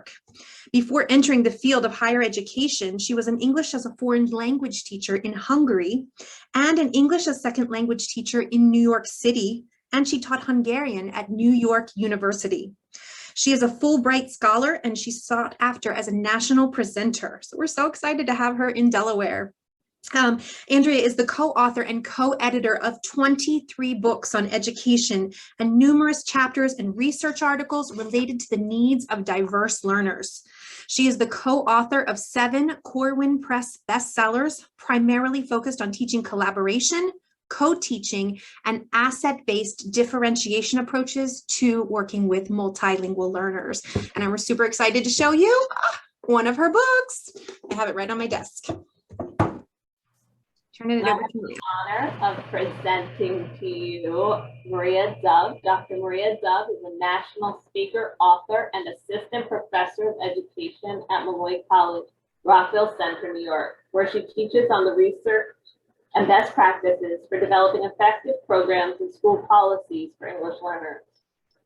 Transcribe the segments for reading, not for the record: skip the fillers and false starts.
York. Before entering the field of higher education, she was an English as a foreign language teacher in Hungary and an English as second language teacher in New York City, and she taught Hungarian at New York University. She is a Fulbright scholar and she's sought after as a national presenter. So we're so excited to have her in Delaware. Andrea is the co-author and co-editor of 23 books on education and numerous chapters and research articles related to the needs of diverse learners. She is the co-author of 7 Corwin Press bestsellers, primarily focused on teaching collaboration, co-teaching, and asset-based differentiation approaches to working with multilingual learners. And I'm super excited to show you one of her books. I have it right on my desk. Turn it over to Maria. Honor of presenting to you Maria Dove. Dr. Maria Dove is a national speaker, author, and assistant professor of education at Molloy College, Rockville Center, New York, where she teaches on the research and best practices for developing effective programs and school policies for English learners.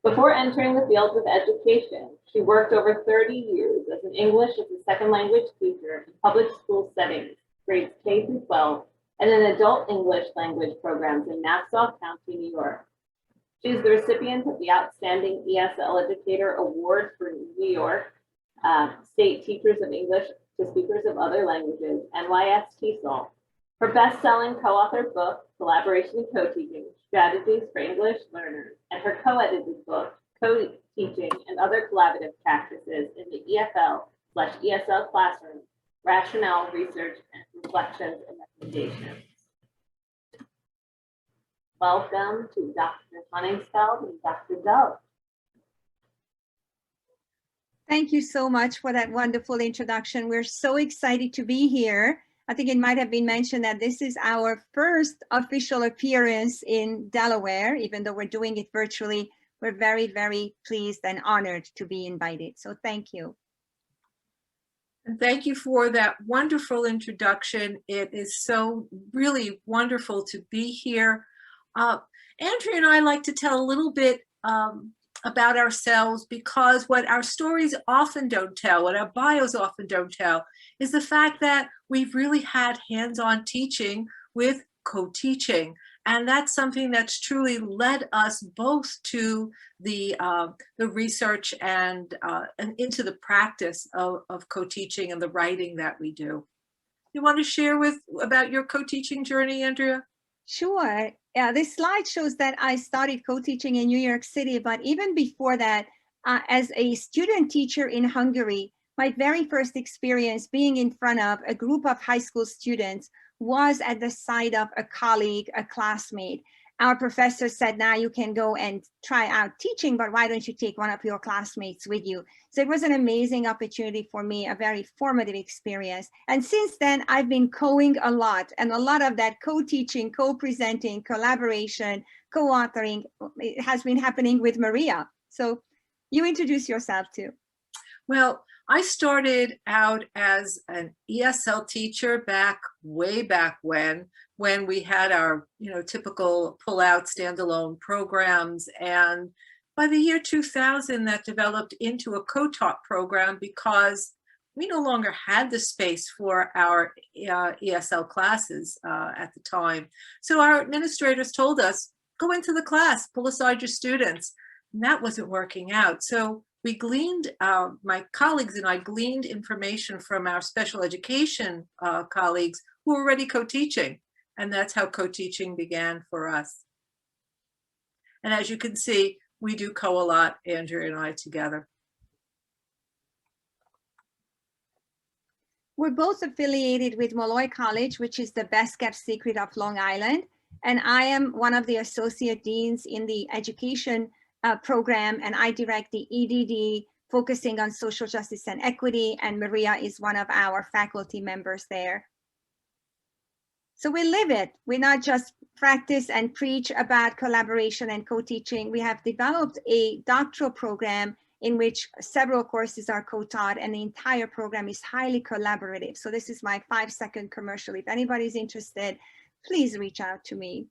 Before entering the field of education, she worked over 30 years as an English as a second language teacher in public school settings, grades K through 12, and in adult English language programs in Nassau County, New York. She is the recipient of the Outstanding ESL Educator Award for New York State Teachers of English to Speakers of Other Languages, NYS TESOL. Her best-selling co-authored book, Collaboration and Co-Teaching, Strategies for English Learners, and her co-edited book, Co-Teaching and Other Collaborative Practices in the EFL/ESL Classroom, Rationale, Research, and Reflections and Recommendations. Welcome to Dr. Honigsfeld and Dr. Dove. Thank you so much for that wonderful introduction. We're so excited to be here. I think it might have been mentioned that this is our first official appearance in Delaware, even though we're doing it virtually. We're very, very pleased and honored to be invited. So thank you. And thank you for that wonderful introduction. It is so really wonderful to be here. Andrea and I like to tell a little bit about ourselves, because what our stories often don't tell, what our bios often don't tell, is the fact that we've really had hands-on teaching with co-teaching. And that's something that's truly led us both to the research and into the practice of co-teaching and the writing that we do. You want to share about your co-teaching journey, Andrea? Sure. Yeah, this slide shows that I started co-teaching in New York City, but even before that, as a student teacher in Hungary, my very first experience being in front of a group of high school students was at the side of a colleague, a classmate. Our professor said, now you can go and try out teaching, but why don't you take one of your classmates with you? So it was an amazing opportunity for me, a very formative experience. And since then, I've been co-ing a lot, and a lot of that co-teaching, co-presenting, collaboration, co-authoring, it has been happening with Maria. So you introduce yourself too. Well, I started out as an ESL teacher way back when we had our typical pull-out standalone programs, and by the year 2000 that developed into a co-taught program because we no longer had the space for our ESL classes at the time. So our administrators told us, go into the class, pull aside your students, and that wasn't working out. So we gleaned, my colleagues and I gleaned information from our special education colleagues who were already co-teaching. And that's how co-teaching began for us. And as you can see, we do co a lot, Andrea and I together. We're both affiliated with Molloy College, which is the best kept secret of Long Island. And I am one of the associate deans in the education program, and I direct the EDD focusing on social justice and equity, and Maria is one of our faculty members there. So we live it. We not just practice and preach about collaboration and co-teaching. We have developed a doctoral program in which several courses are co-taught, and the entire program is highly collaborative. So this is my 5-second commercial. If anybody's interested, please reach out to me.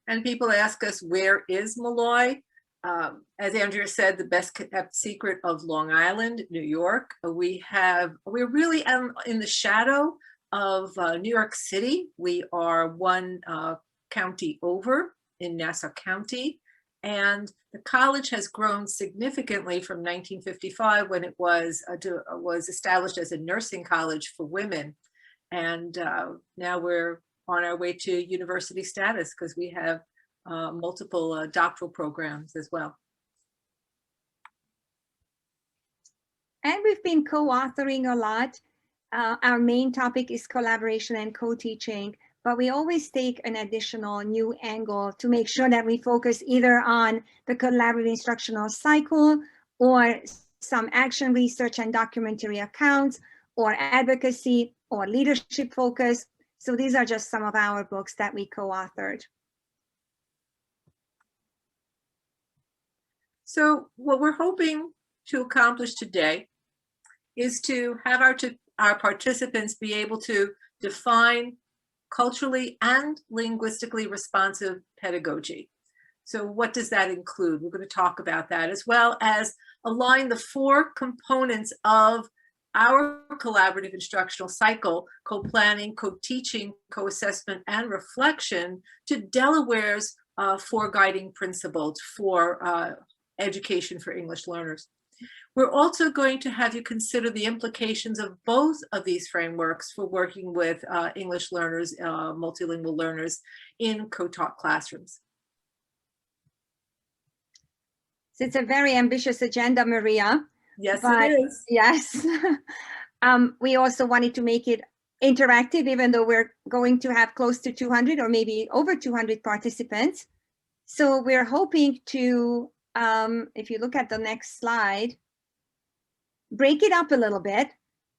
And people ask us, where is Molloy? as Andrea said, the best kept secret of Long Island, New York. We're really in the shadow of New York City. We are one county over in Nassau County, and the college has grown significantly from 1955 when it was established as a nursing college for women, and now we're on our way to university status because we have multiple doctoral programs as well. And we've been co-authoring a lot. Our main topic is collaboration and co-teaching, but we always take an additional new angle to make sure that we focus either on the collaborative instructional cycle or some action research and documentary accounts or advocacy or leadership focus. So these are just some of our books that we co-authored. So what we're hoping to accomplish today is to have our participants be able to define culturally and linguistically responsive pedagogy. So what does that include? We're going to talk about that, as well as align the 4 components of our collaborative instructional cycle: co-planning, co-teaching, co-assessment, and reflection, to Delaware's 4 guiding principles for education for English learners. We're also going to have you consider the implications of both of these frameworks for working with English learners, multilingual learners in co-taught classrooms. So it's a very ambitious agenda, Maria. Yes, but it is. Yes. We also wanted to make it interactive, even though we're going to have close to 200 or maybe over 200 participants. So we're hoping to, if you look at the next slide, break it up a little bit.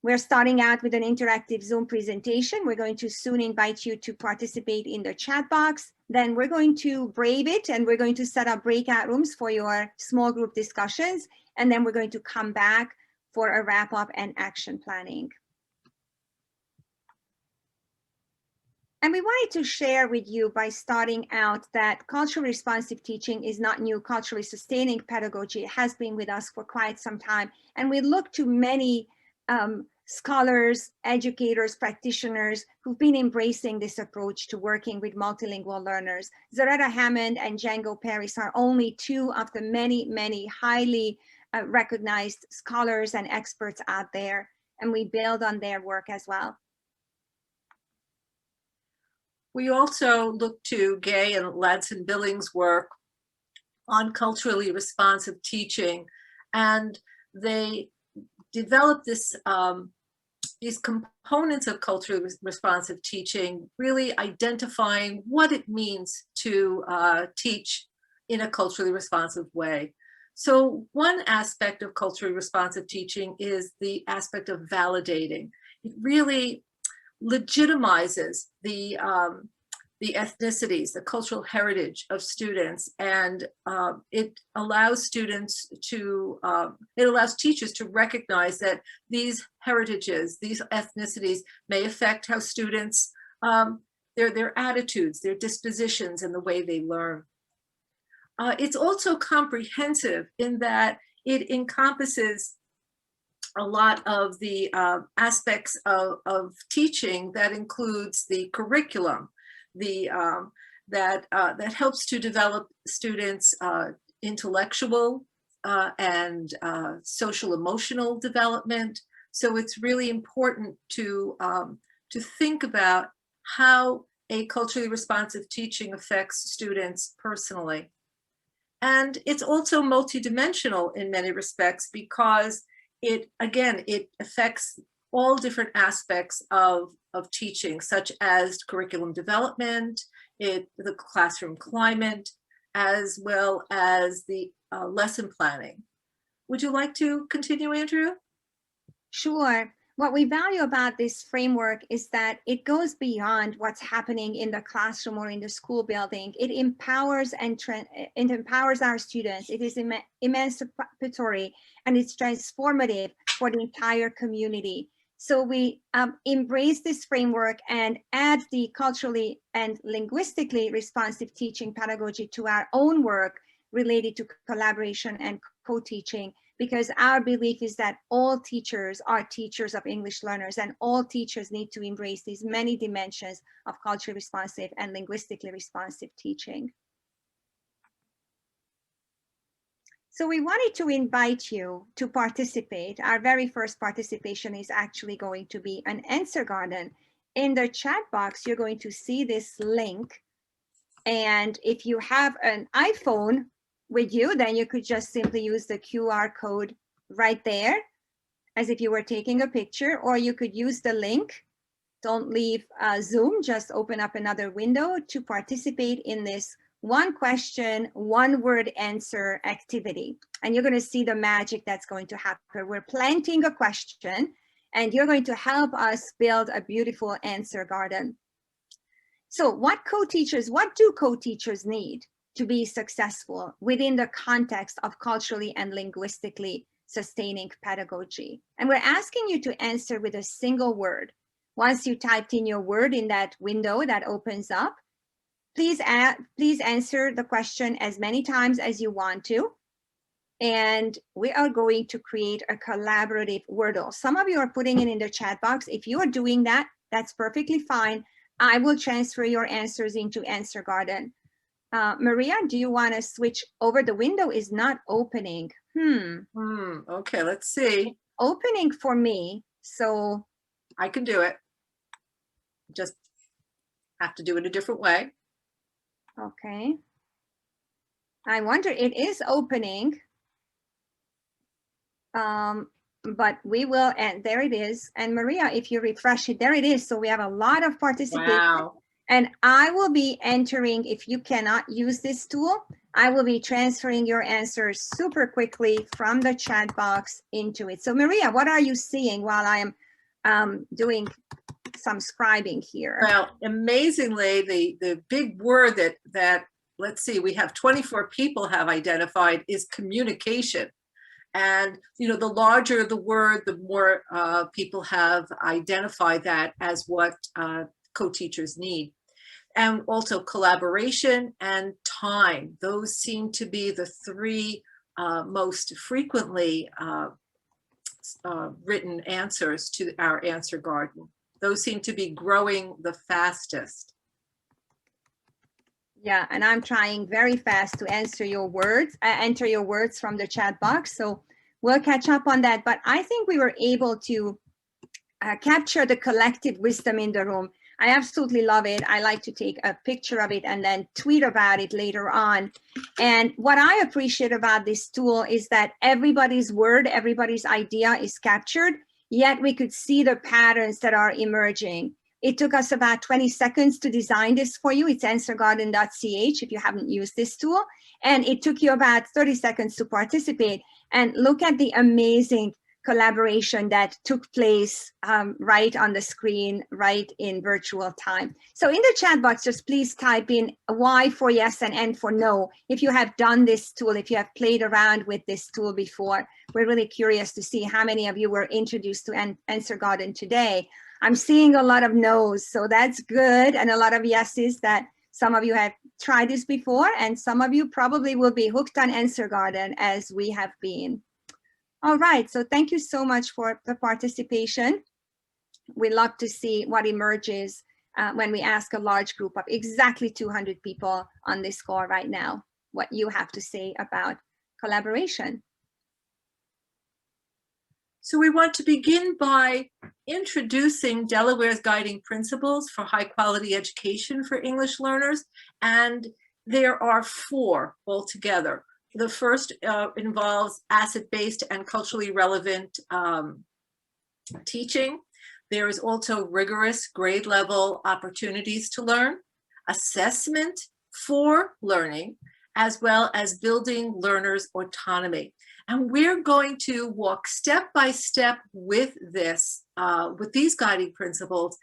We're starting out with an interactive Zoom presentation. We're going to soon invite you to participate in the chat box. Then we're going to brave it and we're going to set up breakout rooms for your small group discussions. And then we're going to come back for a wrap up and action planning. And we wanted to share with you by starting out that culturally responsive teaching is not new. Culturally sustaining pedagogy has been with us for quite some time. And we look to many scholars, educators, practitioners who've been embracing this approach to working with multilingual learners. Zaretta Hammond and Django Paris are only 2 of the many, many highly recognized scholars and experts out there, and we build on their work as well. We also look to Gay and Ladson Billings' work on culturally responsive teaching, and they developed this, these components of culturally responsive teaching, really identifying what it means to teach in a culturally responsive way. So one aspect of culturally responsive teaching is the aspect of validating. It really legitimizes the ethnicities, the cultural heritage of students, and it allows students to, it allows teachers to recognize that these heritages, these ethnicities may affect how students, their attitudes, their dispositions, and the way they learn. It's also comprehensive in that it encompasses a lot of the aspects of teaching that includes the curriculum, that helps to develop students' intellectual and social emotional development. So it's really important to think about how a culturally responsive teaching affects students personally. And it's also multidimensional in many respects because it affects all different aspects of teaching, such as curriculum development, the classroom climate, as well as the lesson planning. Would you like to continue, Andrea? Sure. What we value about this framework is that it goes beyond what's happening in the classroom or in the school building. It empowers it empowers our students. It is emancipatory and it's transformative for the entire community. So we embrace this framework and add the culturally and linguistically responsive teaching pedagogy to our own work related to collaboration and co-teaching, because our belief is that all teachers are teachers of English learners, and all teachers need to embrace these many dimensions of culturally responsive and linguistically responsive teaching. So we wanted to invite you to participate. Our very first participation is actually going to be an answer garden. In the chat box, you're going to see this link. And if you have an iPhone with you, then you could just simply use the QR code right there, as if you were taking a picture, or you could use the link. Don't leave Zoom, just open up another window to participate in this one question, one word answer activity. And you're going to see the magic that's going to happen. We're planting a question, and you're going to help us build a beautiful answer garden. So what do co-teachers need to be successful within the context of culturally and linguistically sustaining pedagogy? And we're asking you to answer with a single word. Once you typed in your word in that window that opens up, please answer the question as many times as you want to. And we are going to create a collaborative Wordle. Some of you are putting it in the chat box. If you are doing that, that's perfectly fine. I will transfer your answers into Answer Garden. Maria, do you want to switch over? The window is not opening. Okay, let's see. Opening for me, so. I can do it. Just have to do it a different way. Okay. I wonder, it is opening. But we will, and there it is. And Maria, if you refresh it, there it is. So we have a lot of participation. Wow. And I will be entering, if you cannot use this tool, I will be transferring your answers super quickly from the chat box into it. So Maria, what are you seeing while I am doing some scribing here? Well, amazingly, the big word that let's see, we have 24 people have identified is communication. And, you know, the larger the word, the more people have identified that as what co-teachers need. And also collaboration and time. Those seem to be the three most frequently written answers to our answer garden. Those seem to be growing the fastest. Yeah, and I'm trying very fast to answer your words, enter your words from the chat box. So we'll catch up on that. But I think we were able to capture the collective wisdom in the room. I absolutely love it. I like to take a picture of it and then tweet about it later on. And what I appreciate about this tool is that everybody's word, everybody's idea is captured, yet we could see the patterns that are emerging. It took us about 20 seconds to design this for you. It's answergarden.ch if you haven't used this tool. And it took you about 30 seconds to participate. And look at the amazing collaboration that took place right on the screen, right in virtual time. So in the chat box, just please type in Y for yes and N for no. If you have done this tool, if you have played around with this tool before, we're really curious to see how many of you were introduced to Answer Garden today. I'm seeing a lot of no's, so that's good, and a lot of yeses that some of you have tried this before, and some of you probably will be hooked on Answer Garden as we have been. All right, so thank you so much for the participation. We love to see what emerges when we ask a large group of exactly 200 people on this call right now, what you have to say about collaboration. So we want to begin by introducing Delaware's guiding principles for high quality education for English learners. And there are 4 altogether. The first involves asset-based and culturally relevant teaching. There is also rigorous grade level opportunities to learn, assessment for learning, as well as building learners' autonomy. And we're going to walk step by step with this, with these guiding principles,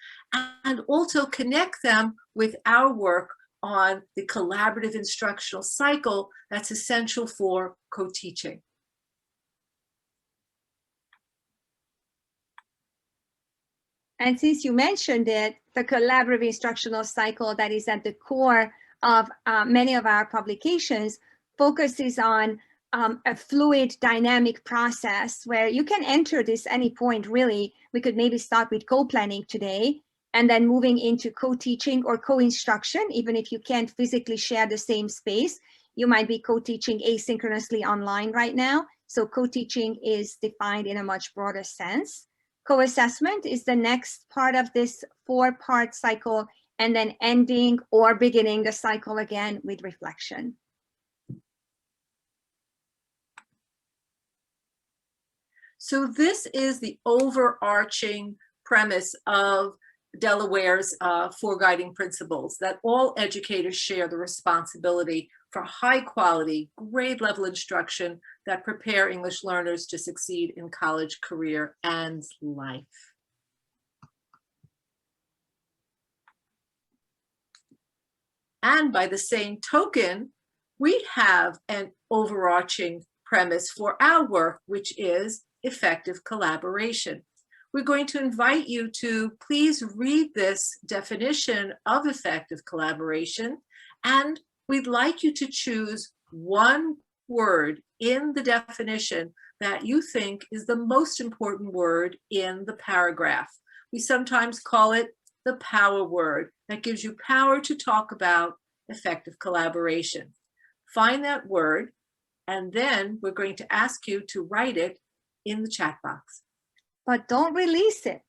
and also connect them with our work on the collaborative instructional cycle that's essential for co-teaching. And since you mentioned it, the collaborative instructional cycle that is at the core of many of our publications, focuses on a fluid dynamic process where you can enter this any point, really. We could maybe start with co-planning today and then moving into co-teaching or co-instruction. Even if you can't physically share the same space, you might be co-teaching asynchronously online right now. So co-teaching is defined in a much broader sense. Co-assessment is the next part of this 4-part cycle, and then ending or beginning the cycle again with reflection. So this is the overarching premise of Delaware's 4 guiding principles, that all educators share the responsibility for high quality, grade level instruction that prepare English learners to succeed in college, career, and life. And by the same token, we have an overarching premise for our work, which is effective collaboration. We're going to invite you to please read this definition of effective collaboration, and we'd like you to choose one word in the definition that you think is the most important word in the paragraph. We sometimes call it the power word. That gives you power to talk about effective collaboration. Find that word, and then we're going to ask you to write it in the chat box. But don't release it.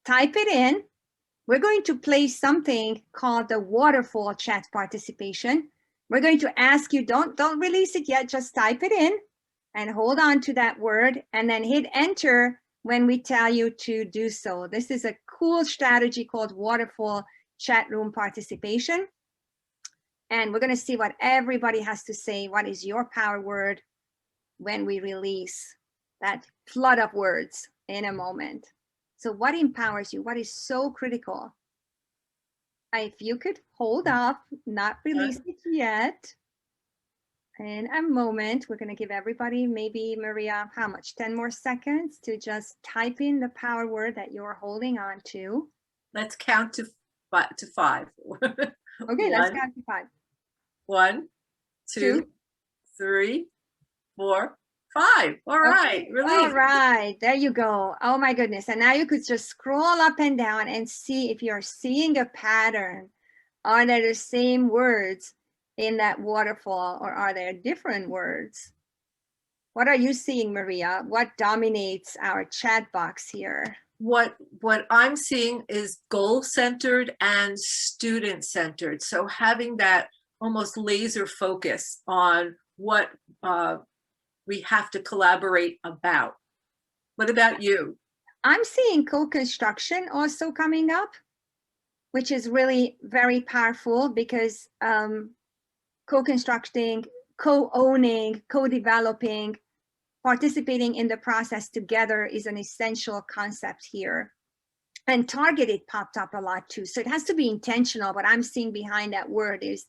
Type it in. We're going to play something called the waterfall chat participation. We're going to ask you, don't release it yet, just type it in and hold on to that word and then hit enter when we tell you to do so. This is a cool strategy called waterfall chat room participation. And we're going to see what everybody has to say. What is your power word when we release that flood of words in a moment? So what empowers you? What is so critical? If you could hold off, not release it yet. In a moment, we're going to give everybody, maybe Maria, how much? 10 more seconds to just type in the power word that you're holding on to. Let's count to 5. Okay, let's count to 5. 1, 2, 3, 4, 5. All right, release. All right, there you go. Oh my goodness. And now you could just scroll up and down and see if you're seeing a pattern. Are there the same words in that waterfall, or are there different words? What are you seeing, Maria? What dominates our chat box here? What I'm seeing is goal-centered and student-centered. So having that almost laser focus on what we have to collaborate about. What about you? I'm seeing co-construction also coming up, which is really very powerful because co-constructing, co-owning, co-developing, participating in the process together is an essential concept here. And targeted popped up a lot too. So it has to be intentional. What I'm seeing behind that word is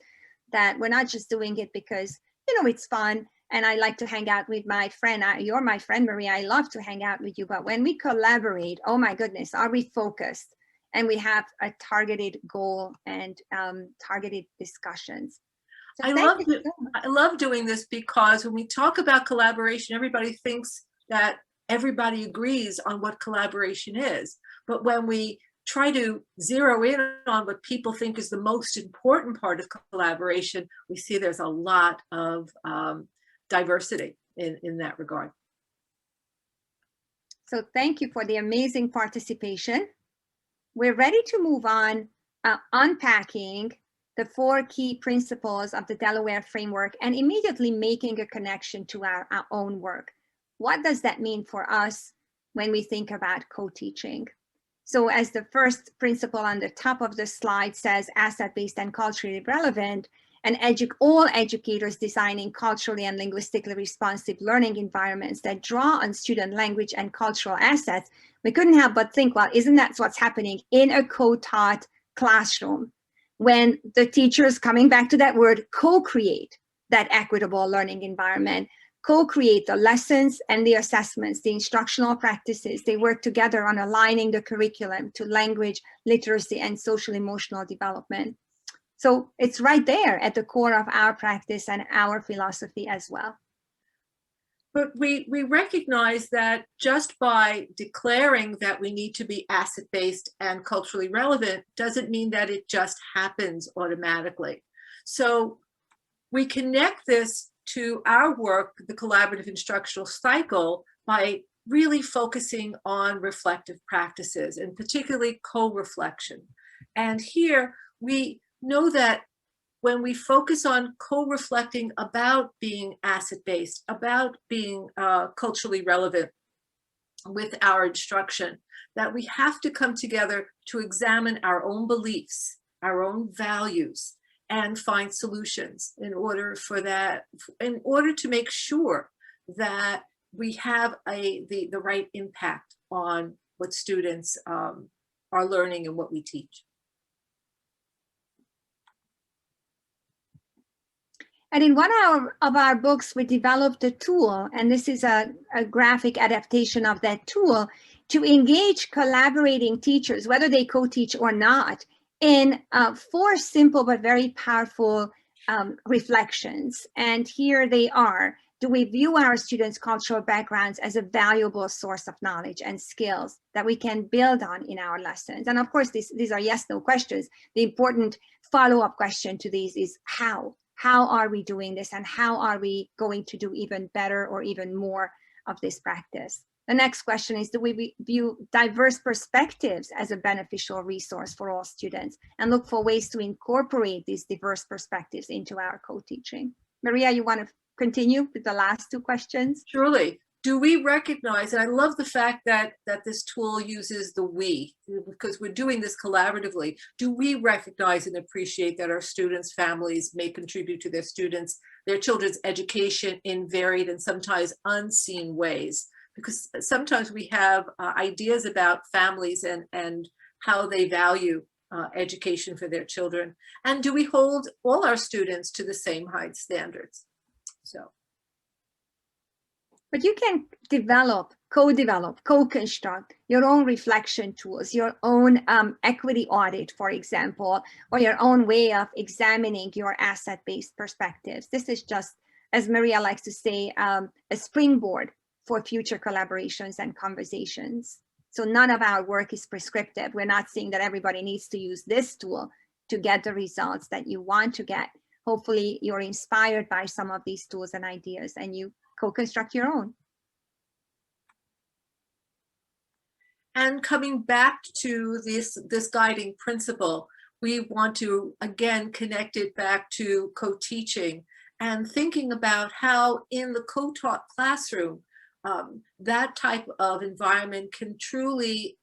that we're not just doing it because, you know, it's fun and I like to hang out with my friend. You're my friend, Maria. I love to hang out with you. But when we collaborate, oh my goodness, are we focused? And we have a targeted goal and targeted discussions. So I love doing this because when we talk about collaboration, everybody thinks that everybody agrees on what collaboration is. But when we try to zero in on what people think is the most important part of collaboration, we see there's a lot of diversity in that regard. So thank you for the amazing participation. We're ready to move on, unpacking the 4 key principles of the Delaware framework and immediately making a connection to our own work. What does that mean for us when we think about co-teaching? So as the first principle on the top of the slide says, asset-based and culturally relevant, and all educators designing culturally and linguistically responsive learning environments that draw on student language and cultural assets, we couldn't help but think, well, isn't that what's happening in a co-taught classroom when the teachers, coming back to that word, co-create that equitable learning environment, co-create the lessons and the assessments, the instructional practices. They work together on aligning the curriculum to language, literacy, and social emotional development. So it's right there at the core of our practice and our philosophy as well. But we recognize that just by declaring that we need to be asset-based and culturally relevant doesn't mean that it just happens automatically. So we connect this to our work, the collaborative instructional cycle, by really focusing on reflective practices and particularly co-reflection. And here we know that when we focus on co-reflecting about being asset-based, about being culturally relevant with our instruction, that we have to come together to examine our own beliefs, our own values, and find solutions in order for that, in order to make sure that we have the right impact on what students are learning and what we teach. And in one of our books, we developed a tool, and this is a graphic adaptation of that tool, to engage collaborating teachers, whether they co-teach or not, in 4 simple but very powerful reflections. And here they are. Do we view our students' cultural backgrounds as a valuable source of knowledge and skills that we can build on in our lessons? And of course, these are yes/no questions. The important follow-up question to these is how? How are we doing this, and how are we going to do even better or even more of this practice? The next question is, do we view diverse perspectives as a beneficial resource for all students and look for ways to incorporate these diverse perspectives into our co-teaching? Maria, you want to continue with the last 2 questions? Surely. Do we recognize, and I love the fact that this tool uses the we, because we're doing this collaboratively. Do we recognize and appreciate that our students' families may contribute to their children's education in varied and sometimes unseen ways? Because sometimes we have ideas about families and how they value education for their children. And do we hold all our students to the same high standards? So. But you can develop, co-construct your own reflection tools, your own equity audit, for example, or your own way of examining your asset-based perspectives. This is just, as Maria likes to say, a springboard for future collaborations and conversations. So none of our work is prescriptive. We're not saying that everybody needs to use this tool to get the results that you want to get. Hopefully you're inspired by some of these tools and ideas, and you co-construct your own. And coming back to this guiding principle, we want to again connect it back to co-teaching and thinking about how in the co-taught classroom, that type of environment can truly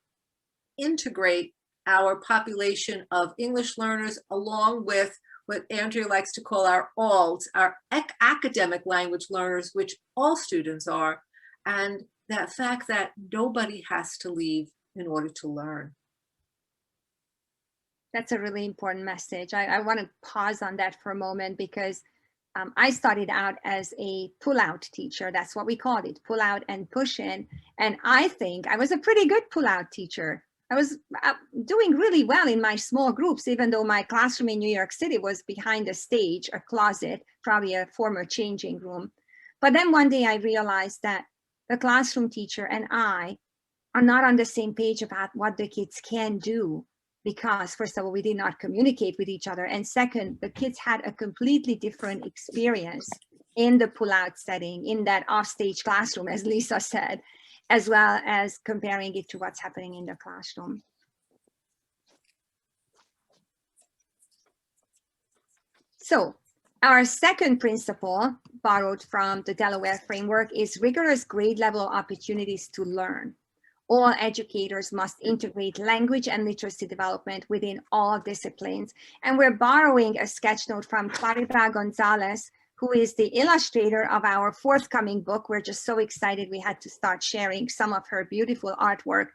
integrate our population of English learners along with what Andrea likes to call our ALLs, our academic language learners, which all students are, and that fact that nobody has to leave in order to learn. That's a really important message. I want to pause on that for a moment because I started out as a pull-out teacher. That's what we called it, pull out and push in. And I think I was a pretty good pull-out teacher. I was doing really well in my small groups, even though my classroom in New York City was behind a stage, a closet, probably a former changing room. But then one day I realized that the classroom teacher and I are not on the same page about what the kids can do, because first of all, we did not communicate with each other. And second, the kids had a completely different experience in the pull-out setting, in that offstage classroom, as Lisa said, as well as comparing it to what's happening in the classroom. So our second principle, borrowed from the Delaware framework, is rigorous grade level opportunities to learn. All educators must integrate language and literacy development within all disciplines. And we're borrowing a sketch note from Claribel Gonzalez, who is the illustrator of our forthcoming book. We're just so excited we had to start sharing some of her beautiful artwork.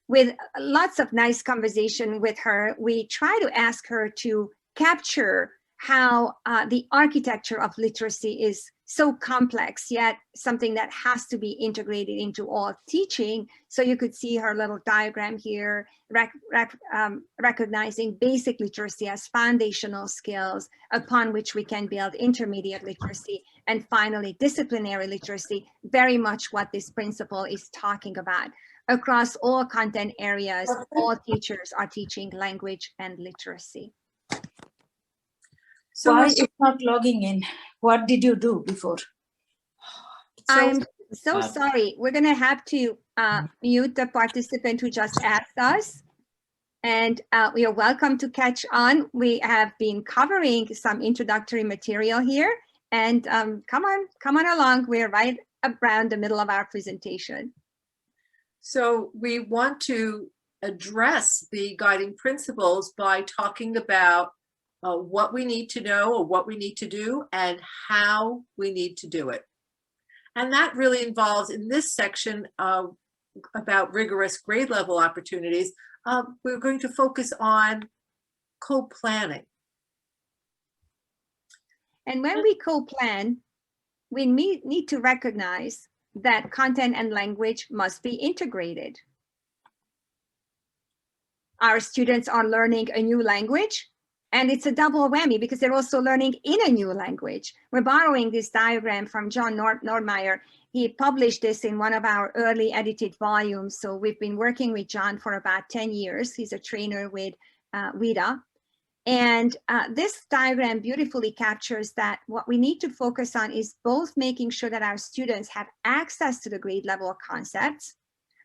With lots of nice conversation with her, we try to ask her to capture how the architecture of literacy is so complex, yet something that has to be integrated into all teaching. So you could see her little diagram here, recognizing basic literacy as foundational skills upon which we can build intermediate literacy, and finally disciplinary literacy, very much what this principle is talking about. Across all content areas, all teachers are teaching language and literacy. So why it's not logging in? What did you do before? I'm so sorry. We're going to have to mute the participant who just asked us. And we are welcome to catch on. We have been covering some introductory material here. And come on along. We're right around the middle of our presentation. So we want to address the guiding principles by talking about what we need to know or what we need to do and how we need to do it. And that really involves, in this section about rigorous grade level opportunities, we're going to focus on co-planning. And when we co-plan, we need to recognize that content and language must be integrated. Our students are learning a new language, and it's a double whammy because they're also learning in a new language. We're borrowing this diagram from John Nordmeyer. He published this in one of our early edited volumes. So we've been working with John for about 10 years. He's a trainer with WIDA. And this diagram beautifully captures that what we need to focus on is both making sure that our students have access to the grade level concepts,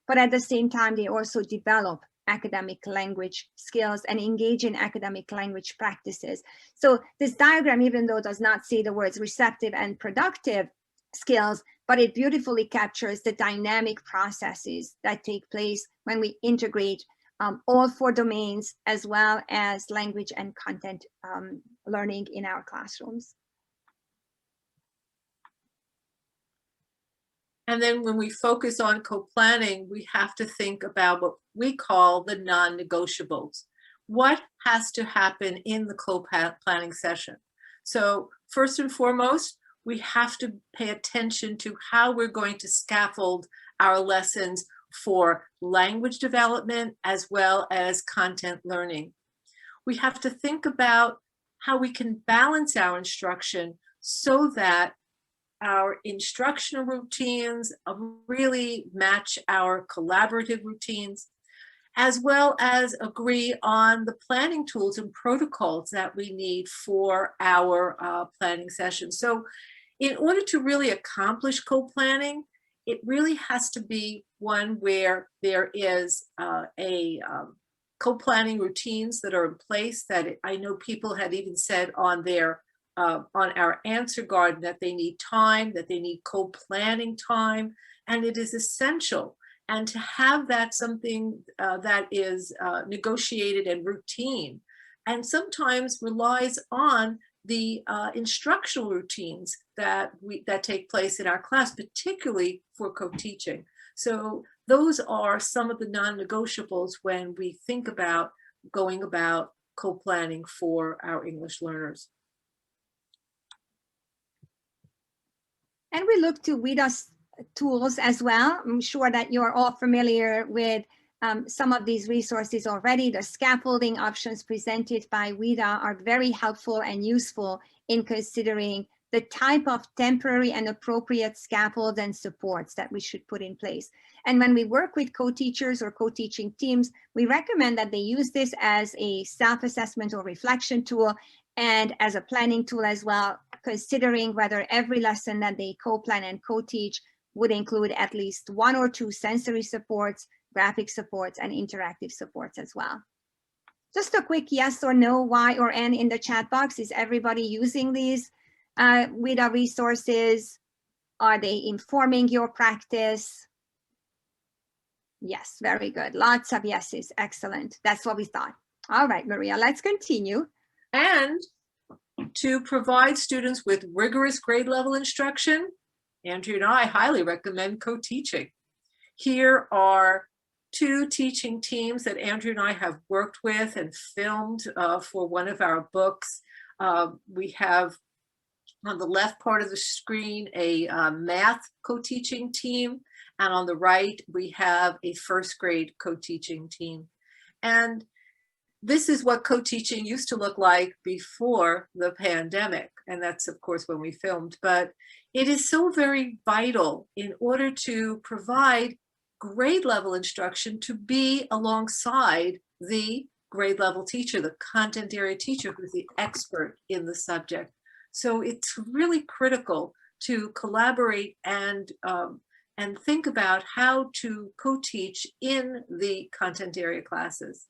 but at the same time, they also develop academic language skills and engage in academic language practices. So this diagram, even though does not say the words receptive and productive skills, but it beautifully captures the dynamic processes that take place when we integrate all 4 domains as well as language and content learning in our classrooms. And then when we focus on co-planning, we have to think about what we call the non-negotiables. What has to happen in the co-planning session? So first and foremost, we have to pay attention to how we're going to scaffold our lessons for language development as well as content learning. We have to think about how we can balance our instruction so that our instructional routines really match our collaborative routines, as well as agree on the planning tools and protocols that we need for our planning sessions. So in order to really accomplish co-planning, it really has to be one where there is co-planning routines that are in place that I know people had even said on their on our answer garden that they need time, that they need co-planning time, and it is essential. And to have that something that is negotiated and routine, and sometimes relies on the instructional routines that take place in our class, particularly for co-teaching. So those are some of the non-negotiables when we think about going about co-planning for our English learners. And we look to WIDA's tools as well. I'm sure that you're all familiar with some of these resources already. The scaffolding options presented by WIDA are very helpful and useful in considering the type of temporary and appropriate scaffolds and supports that we should put in place. And when we work with co-teachers or co-teaching teams, we recommend that they use this as a self-assessment or reflection tool and as a planning tool as well, considering whether every lesson that they co-plan and co-teach would include at least 1 or 2 sensory supports, graphic supports, and interactive supports as well. Just a quick yes or no, Y or N in the chat box. Is everybody using these WIDA resources? Are they informing your practice? Yes, very good. Lots of yeses. Excellent. That's what we thought. All right, Maria, let's continue. And to provide students with rigorous grade level instruction, Andrea and I highly recommend co-teaching. Here are 2 teaching teams that Andrea and I have worked with and filmed for one of our books. We have on the left part of the screen a math co-teaching team, and on the right we have a first grade co-teaching team. And this is what co-teaching used to look like before the pandemic, and that's of course when we filmed, but it is so very vital in order to provide grade level instruction to be alongside the grade level teacher, the content area teacher who's the expert in the subject. So it's really critical to collaborate and think about how to co-teach in the content area classes.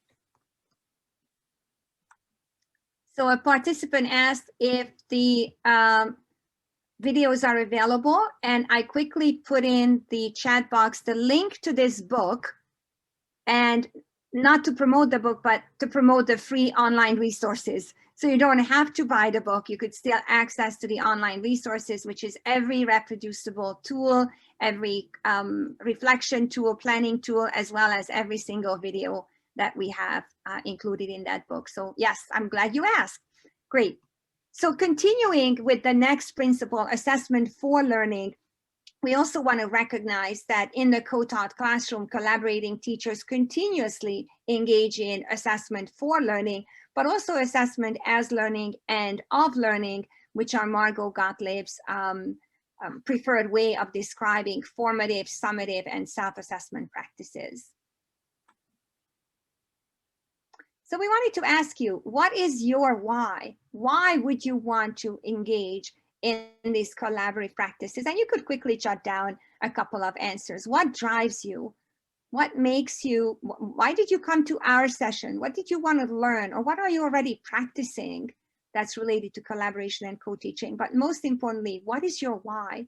So a participant asked if the videos are available, and I quickly put in the chat box the link to this book, and not to promote the book, but to promote the free online resources. So you don't have to buy the book. You could still access to the online resources, which is every reproducible tool, every reflection tool, planning tool, as well as every single video that we have included in that book. So yes, I'm glad you asked. Great. So continuing with the next principle, assessment for learning, we also want to recognize that in the co-taught classroom, collaborating teachers continuously engage in assessment for learning, but also assessment as learning and of learning, which are Margot Gottlieb's preferred way of describing formative, summative, and self-assessment practices. So we wanted to ask you, what is your why? Why would you want to engage in these collaborative practices? And you could quickly jot down a couple of answers. What drives you? What makes you, why did you come to our session? What did you want to learn? Or what are you already practicing that's related to collaboration and co-teaching? But most importantly, what is your why?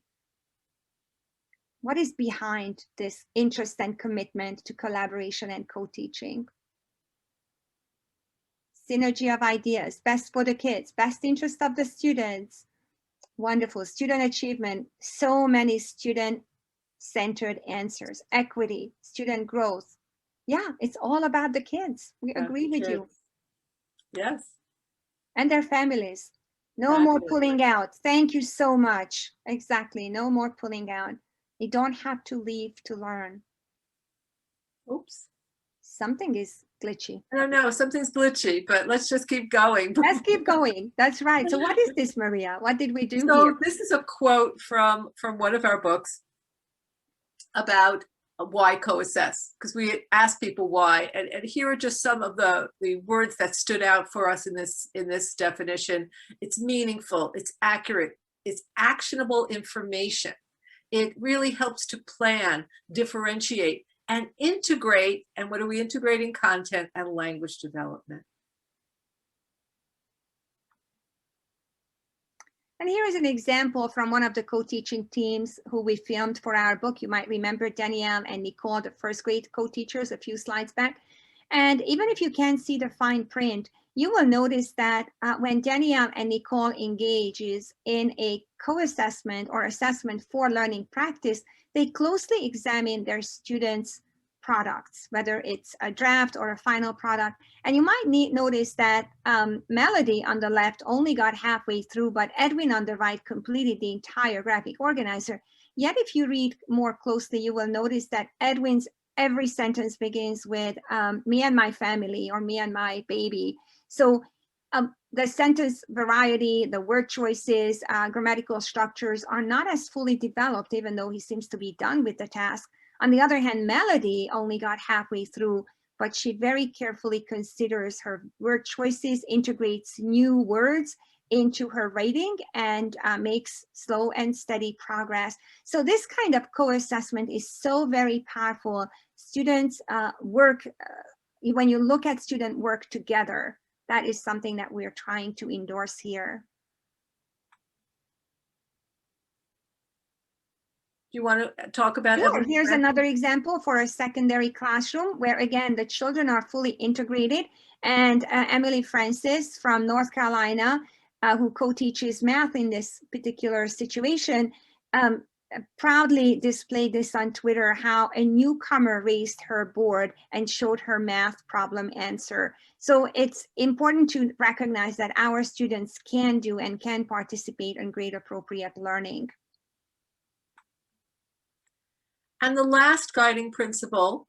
What is behind this interest and commitment to collaboration and co-teaching? Synergy of ideas, best for the kids, best interest of the students. Wonderful. Student achievement, so many student-centered answers. Equity, student growth. Yeah, it's all about the kids. We agree with you. Yes. And their families. No more pulling out. Thank you so much. Exactly. No more pulling out. You don't have to leave to learn. Oops. Something is glitchy. I don't know, something's glitchy, but let's just keep going. Let's keep going. That's right. So what is this, Maria? What did we do So here? this is a quote from one of our books about why co-assess, because we asked people why, and here are just some of the words that stood out for us in this definition. It's meaningful, it's accurate, it's actionable information. It really helps to plan, differentiate, and integrate. And what are we integrating? Content and language development. And here is an example from one of the co-teaching teams who we filmed for our book. You might remember Danielle and Nicole, the first grade co-teachers, a few slides back. And even if you can't see the fine print, you will notice that when Danielle and Nicole engages in a co-assessment or assessment for learning practice, they closely examine their students' products, whether it's a draft or a final product. And you might notice that Melody on the left only got halfway through, but Edwin on the right completed the entire graphic organizer. Yet if you read more closely, you will notice that Edwin's every sentence begins with me and my family or me and my baby. So the sentence variety, the word choices, grammatical structures are not as fully developed, even though he seems to be done with the task. On the other hand, Melody only got halfway through, but she very carefully considers her word choices, integrates new words into her writing, and makes slow and steady progress. So this kind of co-assessment is so very powerful. Students work, when you look at student work together, that is something that we're trying to endorse here. Do you want to talk about it? Sure. Here's another example for a secondary classroom where, again, the children are fully integrated. And Emily Francis from North Carolina, who co-teaches math in this particular situation, proudly displayed this on Twitter, how a newcomer raised her board and showed her math problem answer. So it's important to recognize that our students can do and can participate in grade appropriate learning. And the last guiding principle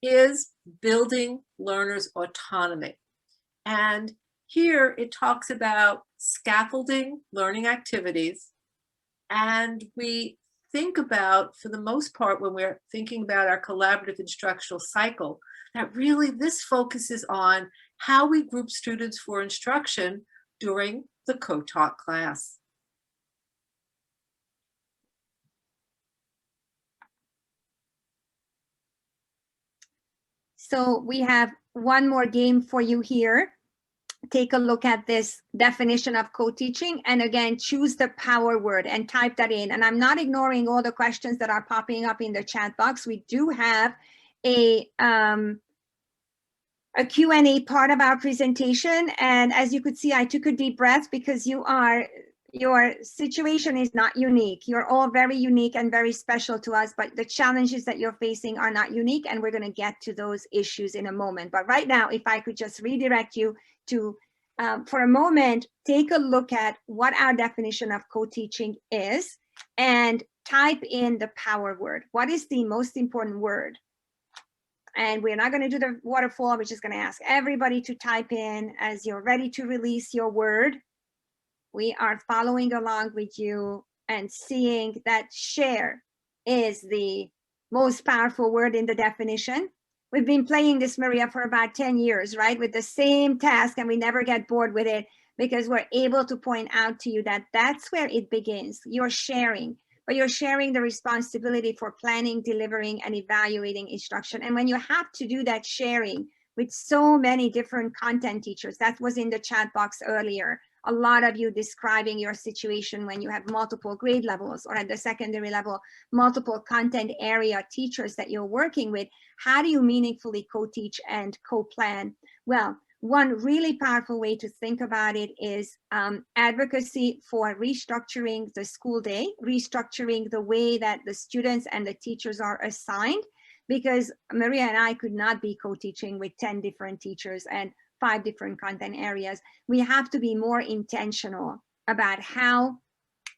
is building learners' autonomy. And here it talks about scaffolding learning activities. And we think about, for the most part, when we're thinking about our collaborative instructional cycle, that really this focuses on how we group students for instruction during the co-taught class. So we have one more game for you here. Take a look at this definition of co-teaching, and again, choose the power word and type that in. And I'm not ignoring all the questions that are popping up in the chat box. We do have a Q&A part of our presentation. And as you could see, I took a deep breath because your situation is not unique. You're all very unique and very special to us, but the challenges that you're facing are not unique, and we're going to get to those issues in a moment. But right now, if I could just redirect you to, for a moment, take a look at what our definition of co-teaching is and type in the power word. What is the most important word? And we're not going to do the waterfall. We're just going to ask everybody to type in as you're ready to release your word. We are following along with you and seeing that share is the most powerful word in the definition. We've been playing this, Maria, for about 10 years, right? With the same task, and we never get bored with it because we're able to point out to you that that's where it begins. You're sharing, but you're sharing the responsibility for planning, delivering, and evaluating instruction. And when you have to do that sharing with so many different content teachers, that was in the chat box earlier, a lot of you describing your situation when you have multiple grade levels, or at the secondary level, multiple content area teachers that you're working with. How do you meaningfully co-teach and co-plan? Well, one really powerful way to think about it is advocacy for restructuring the school day, restructuring the way that the students and the teachers are assigned, because Maria and I could not be co-teaching with 10 different teachers and 5 different content areas. We have to be more intentional about how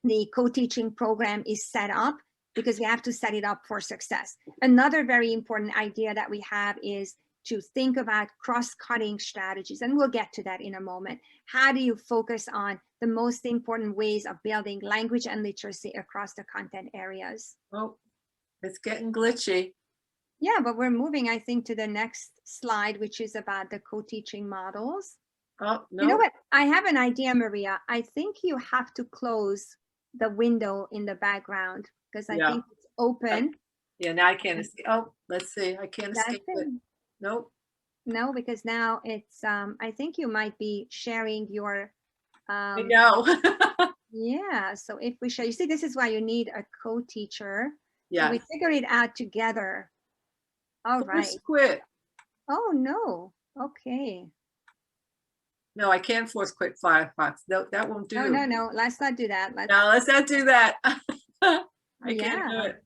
the co-teaching program is set up, because we have to set it up for success. Another very important idea that we have is to think about cross-cutting strategies, and we'll get to that in a moment. How do you focus on the most important ways of building language and literacy across the content areas? Oh, it's getting glitchy. Yeah, but we're moving, I think, to the next slide, which is about the co-teaching models. Oh, no. You know what? I have an idea, Maria. I think you have to close the window in the background, because I think it's open. Yeah, now I can't escape. Oh, let's see. I can't escape it. Nope. No, because now it's, I think you might be sharing your, I know. yeah. So if we share, you see, this is why you need a co-teacher. Yeah. So we figure it out together. All right. Quit. Oh, no. Okay. No, I can't force quit Firefox. No, that won't do. No. Let's not do that. No, let's not do that. I can't do it.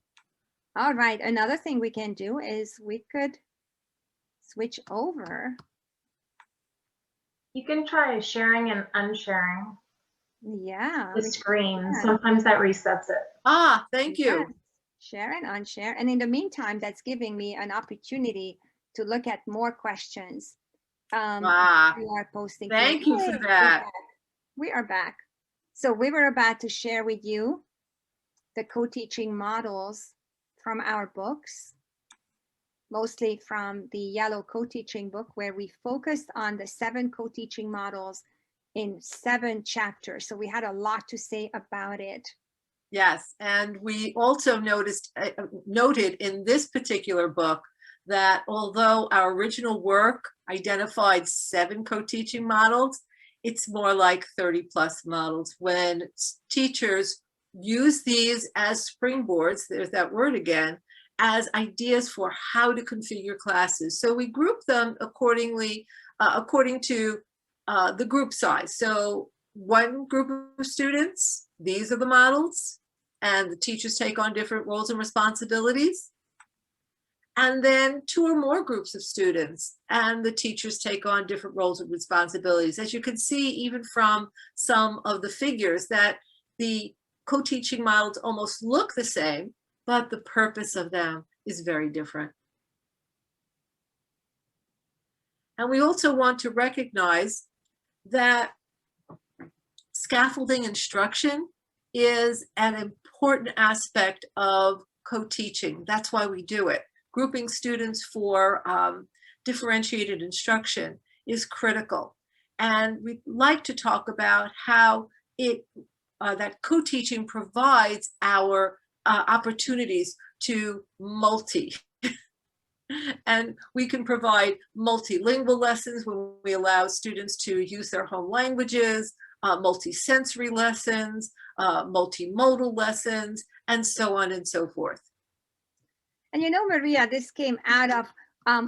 All right. Another thing we can do is we could switch over. You can try sharing and unsharing Yeah. the screen. Sometimes that resets it. Ah, thank you. Yes. Share and unshare. And in the meantime, that's giving me an opportunity to look at more questions. You are posting. Thank you for that. We are back. So we were about to share with you the co-teaching models from our books, mostly from the yellow co-teaching book, where we focused on the 7 co-teaching models in 7 chapters. So we had a lot to say about it. Yes, and we also noted in this particular book that although our original work identified 7 co-teaching models, it's more like 30 plus models when teachers use these as springboards, there's that word again, as ideas for how to configure classes. So we group them accordingly, according to the group size. So one group of students, these are the models. and the teachers take on different roles and responsibilities. And then 2 or more groups of students, and the teachers take on different roles and responsibilities. As you can see, even from some of the figures, that the co-teaching models almost look the same, but the purpose of them is very different. And we also want to recognize that scaffolding instruction is an important aspect of co-teaching. That's why we do it. Grouping students for differentiated instruction is critical. And we'd like to talk about how that co-teaching provides our opportunities to multi. And we can provide multilingual lessons when we allow students to use their home languages, multisensory lessons, multimodal lessons, and so on and so forth. And you know, Maria, this came out of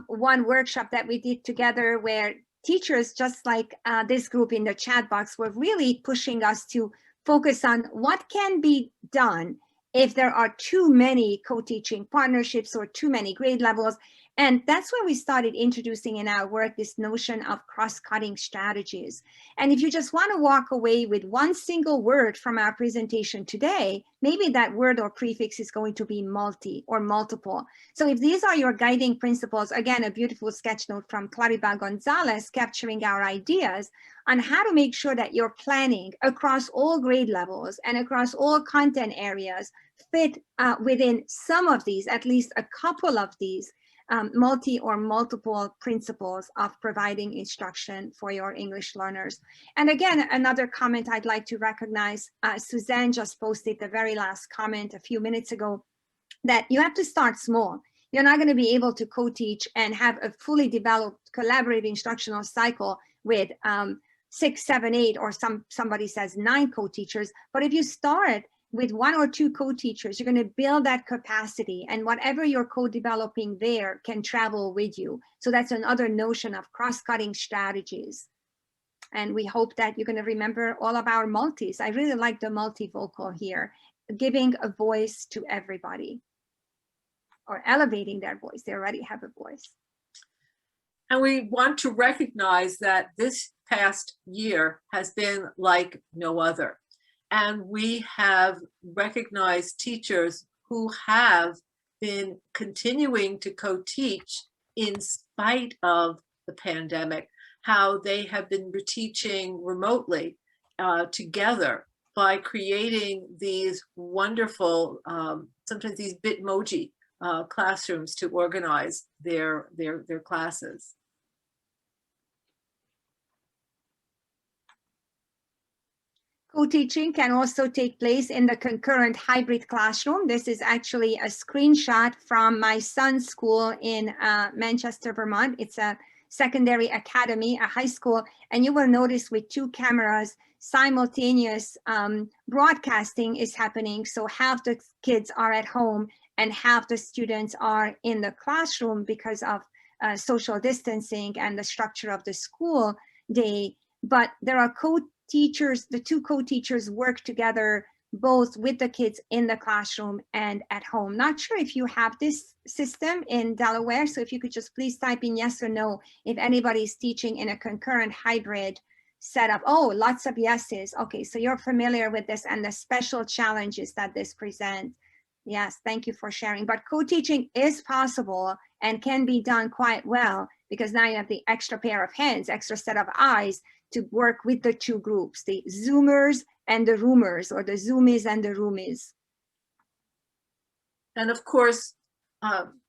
one workshop that we did together where teachers, just like this group in the chat box, were really pushing us to focus on what can be done if there are too many co-teaching partnerships or too many grade levels. And that's when we started introducing in our work this notion of cross-cutting strategies. And if you just want to walk away with one single word from our presentation today, maybe that word or prefix is going to be multi or multiple. So if these are your guiding principles, again, a beautiful sketch note from Claribel Gonzalez capturing our ideas on how to make sure that your planning across all grade levels and across all content areas fit within some of these, at least a couple of these, multi or multiple principles of providing instruction for your English learners. And again, another comment I'd like to recognize, Suzanne just posted the very last comment a few minutes ago, that you have to start small. You're not going to be able to co-teach and have a fully developed collaborative instructional cycle with 6, 7, 8, or somebody says 9 co-teachers. But if you start with 1 or 2 co-teachers, you're going to build that capacity, and whatever you're co-developing there can travel with you. So that's another notion of cross-cutting strategies. And we hope that you're going to remember all of our multis. I really like the multivocal here, giving a voice to everybody or elevating their voice. They already have a voice. And we want to recognize that this past year has been like no other. And we have recognized teachers who have been continuing to co-teach in spite of the pandemic, how they have been teaching remotely together by creating these wonderful, sometimes these Bitmoji classrooms to organize their classes. Co-teaching can also take place in the concurrent hybrid classroom. This is actually a screenshot from my son's school in Manchester, Vermont. It's a secondary academy, a high school, and you will notice with 2 cameras, simultaneous broadcasting is happening. So half the kids are at home and half the students are in the classroom because of social distancing and the structure of the school day. But there are co-teachers, the 2 co-teachers work together both with the kids in the classroom and at home. Not sure if you have this system in Delaware, so if you could just please type in yes or no if anybody's teaching in a concurrent hybrid setup. Oh, lots of yeses. Okay, so you're familiar with this and the special challenges that this presents. Yes, thank you for sharing. But co-teaching is possible and can be done quite well because now you have the extra pair of hands, extra set of eyes to work with the 2 groups, the Zoomers and the Roomers, or the Zoomies and the Roomies. And of course,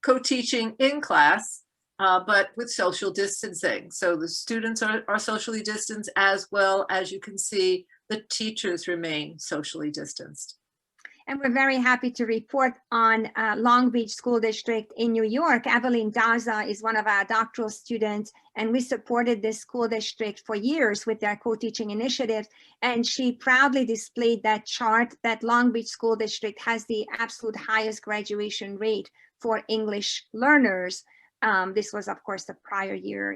co-teaching in class, but with social distancing. So the students are socially distanced, as well as you can see the teachers remain socially distanced. And we're very happy to report on Long Beach School District in New York. Evelyn Daza is one of our doctoral students, and we supported this school district for years with their co-teaching initiatives. And she proudly displayed that chart that Long Beach School District has the absolute highest graduation rate for English learners This was, of course, the prior year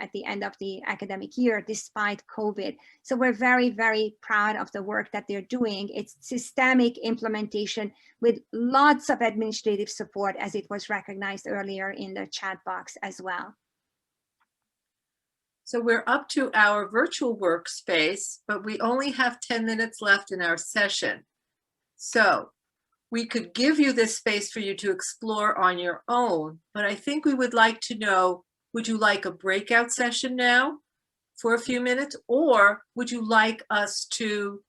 at the end of the academic year, despite COVID. So we're very, very proud of the work that they're doing. It's systemic implementation with lots of administrative support, as it was recognized earlier in the chat box as well. So we're up to our virtual workspace, but we only have 10 minutes left in our session. So we could give you this space for you to explore on your own, but I think we would like to know, would you like a breakout session now for a few minutes, or would you like us to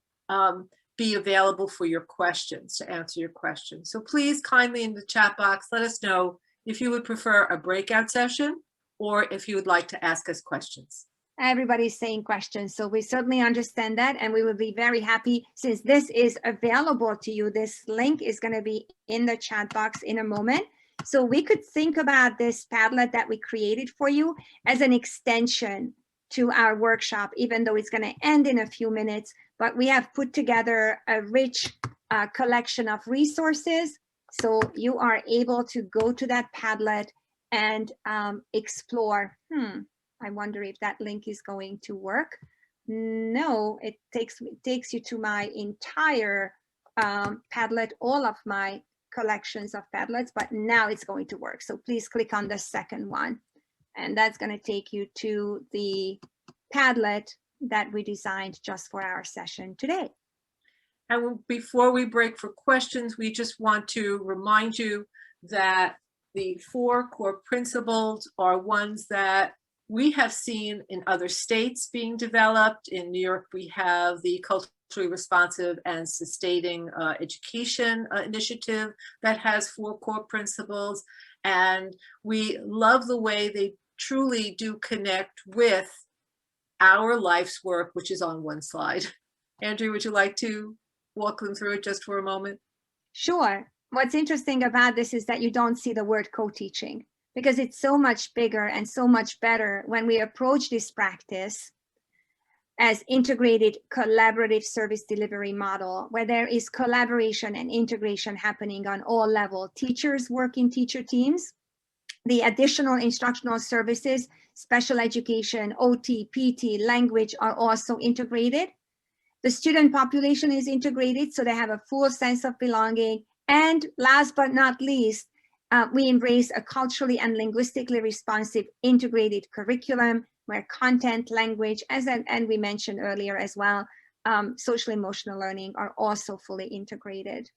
be available for your questions, to answer your questions? So please kindly in the chat box, let us know if you would prefer a breakout session or if you would like to ask us questions. Everybody's saying questions, so we certainly understand that, and we will be very happy since this is available to you. This link is going to be in the chat box in a moment. So we could think about this Padlet that we created for you as an extension to our workshop, even though it's going to end in a few minutes, but we have put together a rich collection of resources. So you are able to go to that Padlet and explore. I wonder if that link is going to work. No, it takes you to my entire Padlet, all of my collections of Padlets, but now it's going to work. So please click on the second one, and that's going to take you to the Padlet that we designed just for our session today. And before we break for questions, we just want to remind you that the 4 core principles are ones that we have seen in other states being developed. In New York, we have the Culturally Responsive and Sustaining Education Initiative that has 4 core principles. And we love the way they truly do connect with our life's work, which is on one slide. Andrea, would you like to walk them through it just for a moment? Sure. What's interesting about this is that you don't see the word co-teaching, because it's so much bigger and so much better when we approach this practice as integrated collaborative service delivery model, where there is collaboration and integration happening on all levels. Teachers work in teacher teams. The additional instructional services, special education, OT, PT, language are also integrated. The student population is integrated, so they have a full sense of belonging. And last but not least, we embrace a culturally and linguistically responsive integrated curriculum where content, language, and we mentioned earlier as well, social emotional learning are also fully integrated.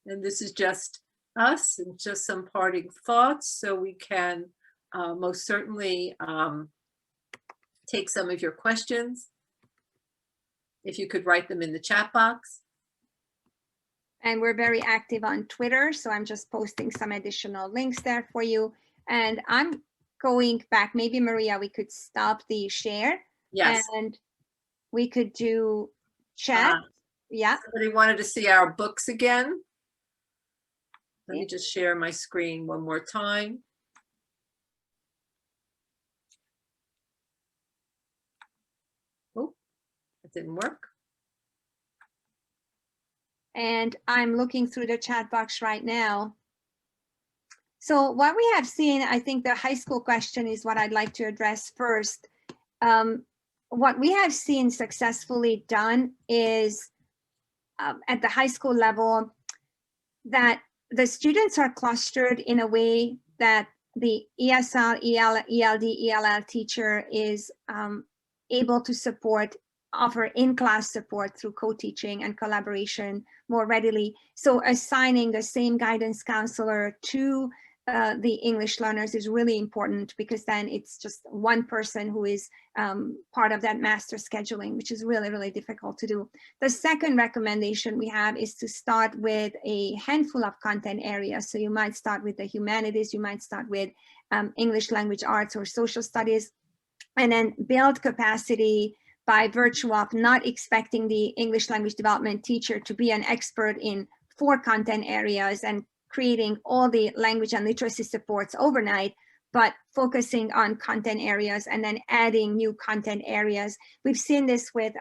And this is just us and just some parting thoughts, so we can most certainly take some of your questions. If you could write them in the chat box. And we're very active on Twitter, so I'm just posting some additional links there for you. And I'm going back, maybe Maria, we could stop the share. Yes. And we could do chat. Yeah. Somebody wanted to see our books again. Let me just share my screen one more time. Oh, it didn't work. And I'm looking through the chat box right now. So what we have seen, I think the high school question is what I'd like to address first. What we have seen successfully done is at the high school level that the students are clustered in a way that the ESL, ELD, ELL teacher is able to offer in-class support through co-teaching and collaboration more readily. So assigning the same guidance counselor to the English learners is really important, because then it's just one person who is part of that master scheduling, which is really, really difficult to do. The second recommendation we have is to start with a handful of content areas. So you might start with the humanities, you might start with English language arts or social studies, and then build capacity by virtue of not expecting the English language development teacher to be an expert in 4 content areas and creating all the language and literacy supports overnight, but focusing on content areas and then adding new content areas. We've seen this with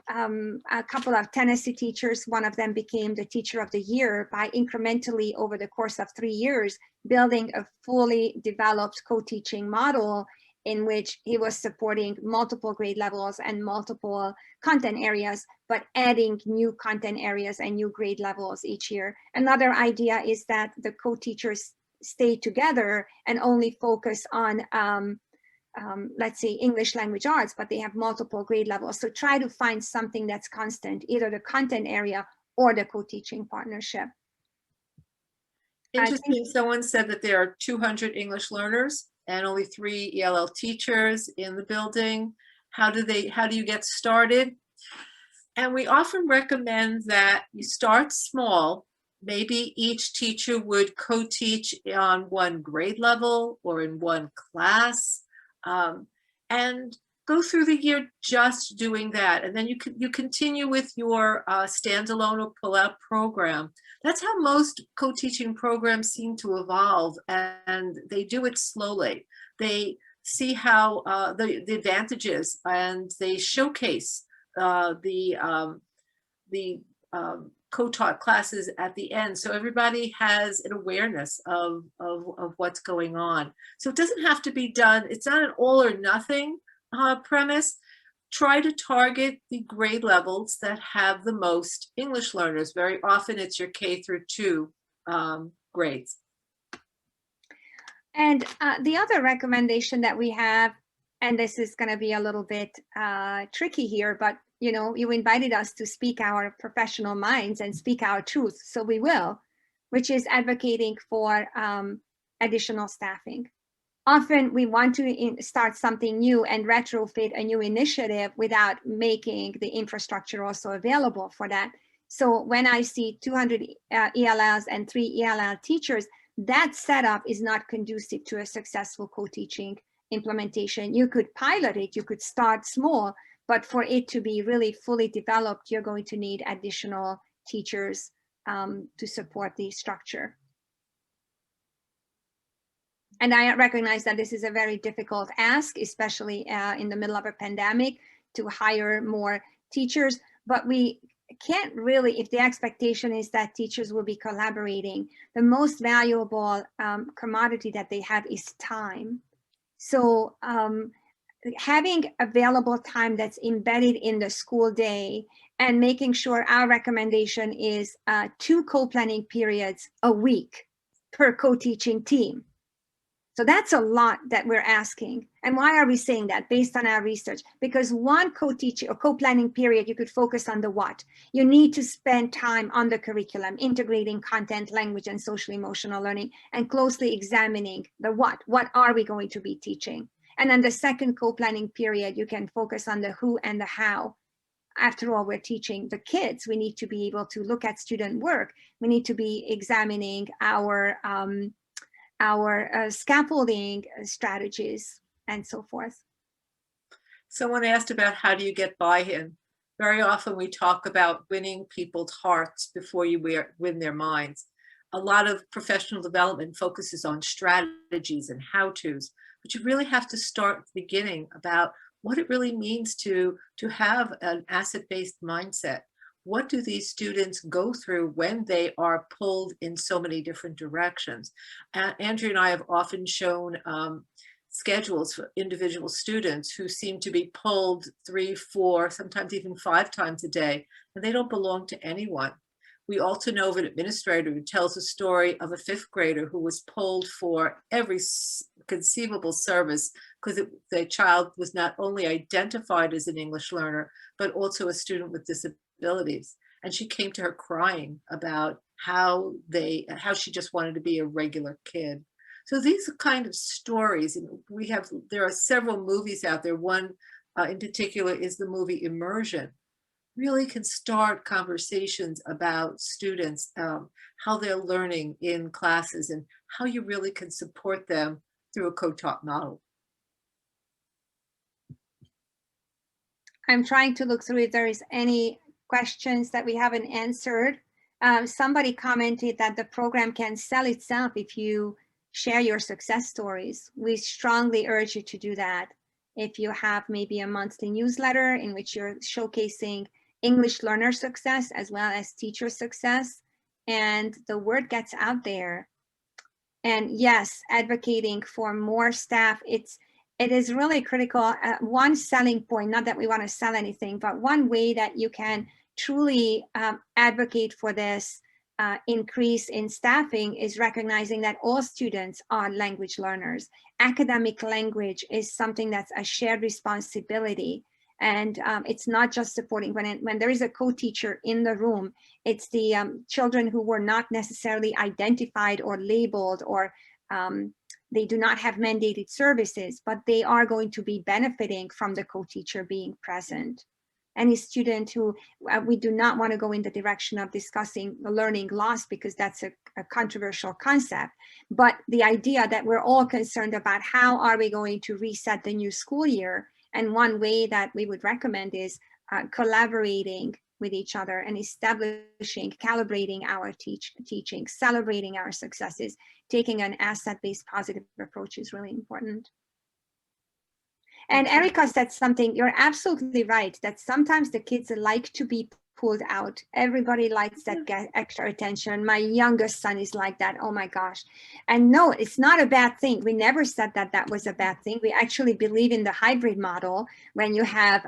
a couple of Tennessee teachers. One of them became the teacher of the year by incrementally over the course of 3 years, building a fully developed co-teaching model in which he was supporting multiple grade levels and multiple content areas, but adding new content areas and new grade levels each year. Another idea is that the co-teachers stay together and only focus on let's say English language arts, but they have multiple grade levels. So try to find something that's constant, either the content area or the co-teaching partnership. Interesting. Someone said that there are 200 English learners and only 3 ELL teachers in the building. How do you get started? And we often recommend that you start small. Maybe each teacher would co-teach on one grade level or in one class. And go through the year just doing that, and then you continue with your standalone or pull-out program. That's how most co-teaching programs seem to evolve, and they do it slowly. They see how the advantages, and they showcase the co-taught classes at the end, so everybody has an awareness of what's going on. So it doesn't have to be done. It's not an all or nothing premise. Try to target the grade levels that have the most English learners. Very often it's your K through 2 grades. And the other recommendation that we have, and this is going to be a little bit tricky here, but you know, you invited us to speak our professional minds and speak our truth, so we will, which is advocating for additional staffing. Often we want to start something new and retrofit a new initiative without making the infrastructure also available for that. So when I see 200 ELLs and 3 ELL teachers, that setup is not conducive to a successful co-teaching implementation. You could pilot it, you could start small, but for it to be really fully developed, you're going to need additional teachers to support the structure. And I recognize that this is a very difficult ask, especially in the middle of a pandemic, to hire more teachers, but we can't really, if the expectation is that teachers will be collaborating, the most valuable commodity that they have is time. So having available time that's embedded in the school day and making sure our recommendation is 2 co-planning periods a week per co-teaching team. So that's a lot that we're asking. And why are we saying that? Based on our research, because one co-teaching or co-planning period, you could focus on the what. You need to spend time on the curriculum, integrating content, language, and social emotional learning, and closely examining the what. What are we going to be teaching? And then the second co-planning period, you can focus on the who and the how. After all, we're teaching the kids. We need to be able to look at student work. We need to be examining our scaffolding strategies and so forth. Someone asked about how do you get buy-in. Very often we talk about winning people's hearts before you win their minds. A lot of professional development focuses on strategies and how-tos, but you really have to start at the beginning about what it really means to have an asset-based mindset. What do these students go through when they are pulled in so many different directions? Andrea and I have often shown schedules for individual students who seem to be pulled 3, 4, sometimes even 5 times a day, and they don't belong to anyone. We also know of an administrator who tells a story of a 5th grader who was pulled for every conceivable service because the child was not only identified as an English learner, but also a student with disabilities. And she came to her crying about how she just wanted to be a regular kid. So these are kind of stories, and there are several movies out there. One in particular is the movie Immersion. Really can start conversations about students, how they're learning in classes, and how you really can support them through a co-taught model. I'm trying to look through if there is any questions that we haven't answered. Somebody commented that the program can sell itself if you share your success stories. We strongly urge you to do that. If you have maybe a monthly newsletter in which you're showcasing English learner success as well as teacher success, and the word gets out there. And yes, advocating for more staff, it is really critical. One selling point, not that we want to sell anything, but one way that you can truly advocate for this increase in staffing is recognizing that all students are language learners. Academic language is something that's a shared responsibility. And it's not just supporting, when there is a co-teacher in the room, it's the children who were not necessarily identified or labeled, or they do not have mandated services, but they are going to be benefiting from the co-teacher being present. Any student who, we do not want to go in the direction of discussing the learning loss, because that's a controversial concept, but the idea that we're all concerned about how are we going to reset the new school year. And one way that we would recommend is collaborating with each other and establishing, calibrating our teaching, celebrating our successes, taking an asset-based positive approach is really important. And Erica said something, you're absolutely right, that sometimes the kids like to be pulled out. Everybody likes that extra attention. My youngest son is like that. Oh my gosh. And no, it's not a bad thing. We never said that that was a bad thing. We actually believe in the hybrid model, when you have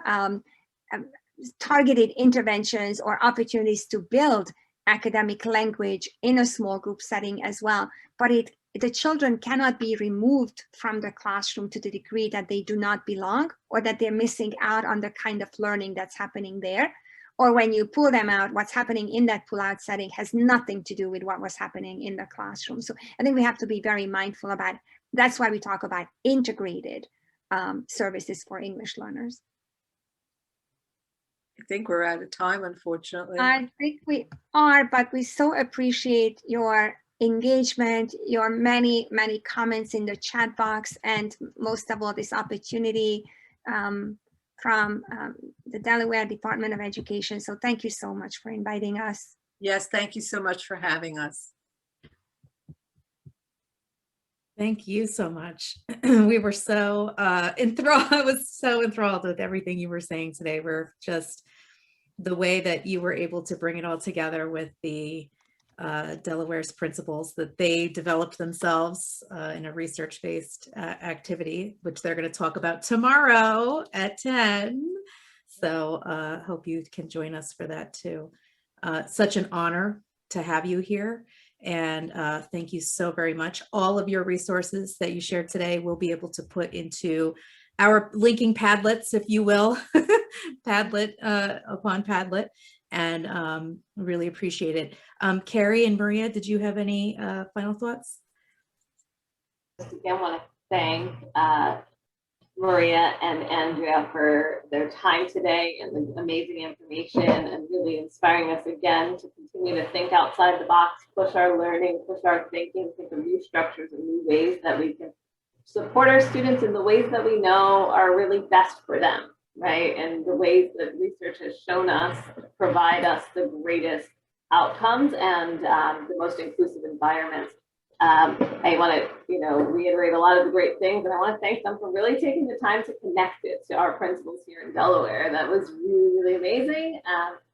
targeted interventions or opportunities to build academic language in a small group setting as well. But the children cannot be removed from the classroom to the degree that they do not belong, or that they're missing out on the kind of learning that's happening there. Or when you pull them out, what's happening in that pull-out setting has nothing to do with what was happening in the classroom. So I think we have to be very mindful about, that's why we talk about integrated services for English learners. I think we're out of time, unfortunately. I think we are, but we so appreciate your engagement, your many comments in the chat box, and most of all this opportunity from the Delaware Department of Education. So thank you so much for inviting us. Yes, thank you so much for having us. Thank you so much. We were so enthralled. I was so enthralled with everything you were saying today. We're just, the way that you were able to bring it all together with the Delaware's principles that they developed themselves in a research-based activity, which they're going to talk about tomorrow at 10. So hope you can join us for that too. Such an honor to have you here. And thank you so very much. All of your resources that you shared today we'll be able to put into our linking Padlets, if you will, Padlet upon Padlet, and really appreciate it. Carrie and Maria, did you have any final thoughts? Again, I want to thank Maria and Andrea for their time today and the amazing information, and really inspiring us again to continue to think outside the box, push our learning, push our thinking, think of new structures and new ways that we can support our students in the ways that we know are really best for them, right? And the ways that research has shown us provide us the greatest outcomes and the most inclusive environments. I want to, reiterate a lot of the great things, and I want to thank them for really taking the time to connect it to our principals here in Delaware. That was really, really amazing.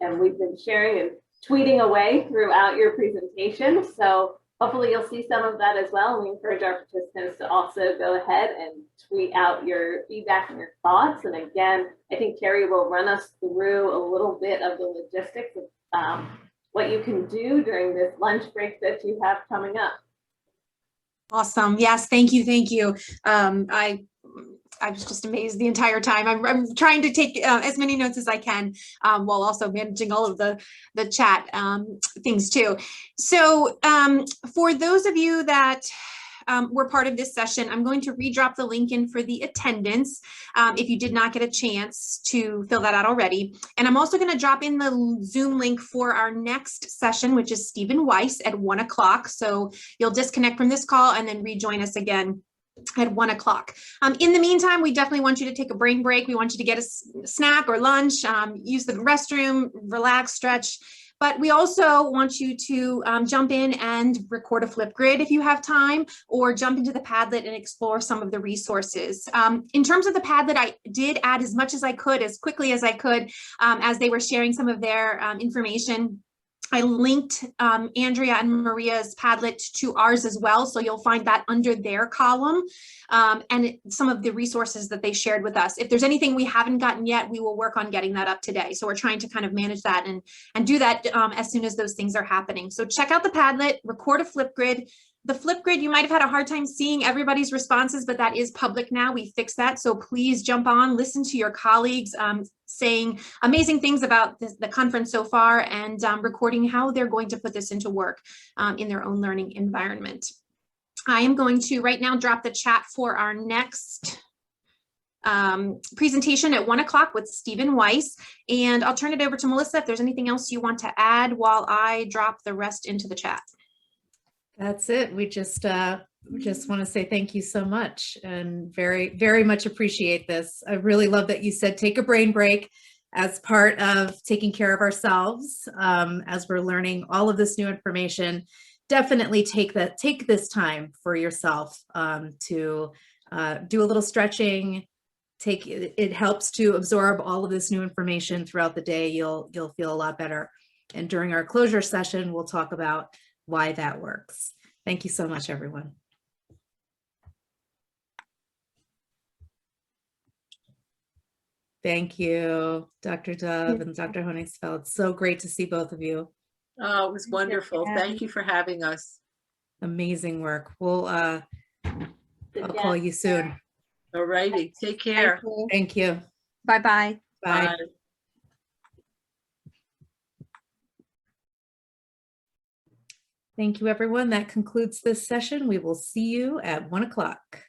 And we've been sharing and tweeting away throughout your presentation. So hopefully you'll see some of that as well. And we encourage our participants to also go ahead and tweet out your feedback and your thoughts. And again, I think Carrie will run us through a little bit of the logistics of what you can do during this lunch break that you have coming up. Awesome. Yes. Thank you. Thank you. I was just amazed the entire time. I'm trying to take as many notes as I can while also managing all of the chat things too. So for those of you that were part of this session, I'm going to redrop the link in for the attendance if you did not get a chance to fill that out already. And I'm also going to drop in the Zoom link for our next session, which is Stephen Weiss at 1 o'clock. So you'll disconnect from this call and then rejoin us again at 1 o'clock. In the meantime, we definitely want you to take a brain break. We want you to get a snack or lunch, use the restroom, relax, stretch. But we also want you to jump in and record a Flipgrid if you have time, or jump into the Padlet and explore some of the resources. In terms of the Padlet, I did add as much as I could, as quickly as I could, as they were sharing some of their information. I linked Andrea and Maria's Padlet to ours as well, so you'll find that under their column, and some of the resources that they shared with us. If there's anything we haven't gotten yet, we will work on getting that up today. So we're trying to kind of manage that and do that as soon as those things are happening. So check out the Padlet, record a Flipgrid. The Flipgrid, you might have had a hard time seeing everybody's responses, but that is public now. We fixed that. So please jump on, listen to your colleagues saying amazing things about the conference so far, and recording how they're going to put this into work in their own learning environment. I am going to right now drop the chat for our next presentation at 1 o'clock with Stephen Weiss, and I'll turn it over to Melissa if there's anything else you want to add while I drop the rest into the chat. That's it. We just want to say thank you so much, and very, very much appreciate this. I really love that you said take a brain break as part of taking care of ourselves as we're learning all of this new information. Definitely take this time for yourself to do a little stretching. It helps to absorb all of this new information throughout the day. You'll feel a lot better. And during our closure session, we'll talk about why that works. Thank you so much, everyone. Thank you, Dr. Dove and Dr. Honigsfeld. So great to see both of you. Oh, it was wonderful. Thank you for having us. Amazing work. I'll call you soon. All righty. Take care. Thank you. Bye-bye. Bye. Bye. Thank you, everyone. That concludes this session. We will see you at 1 o'clock.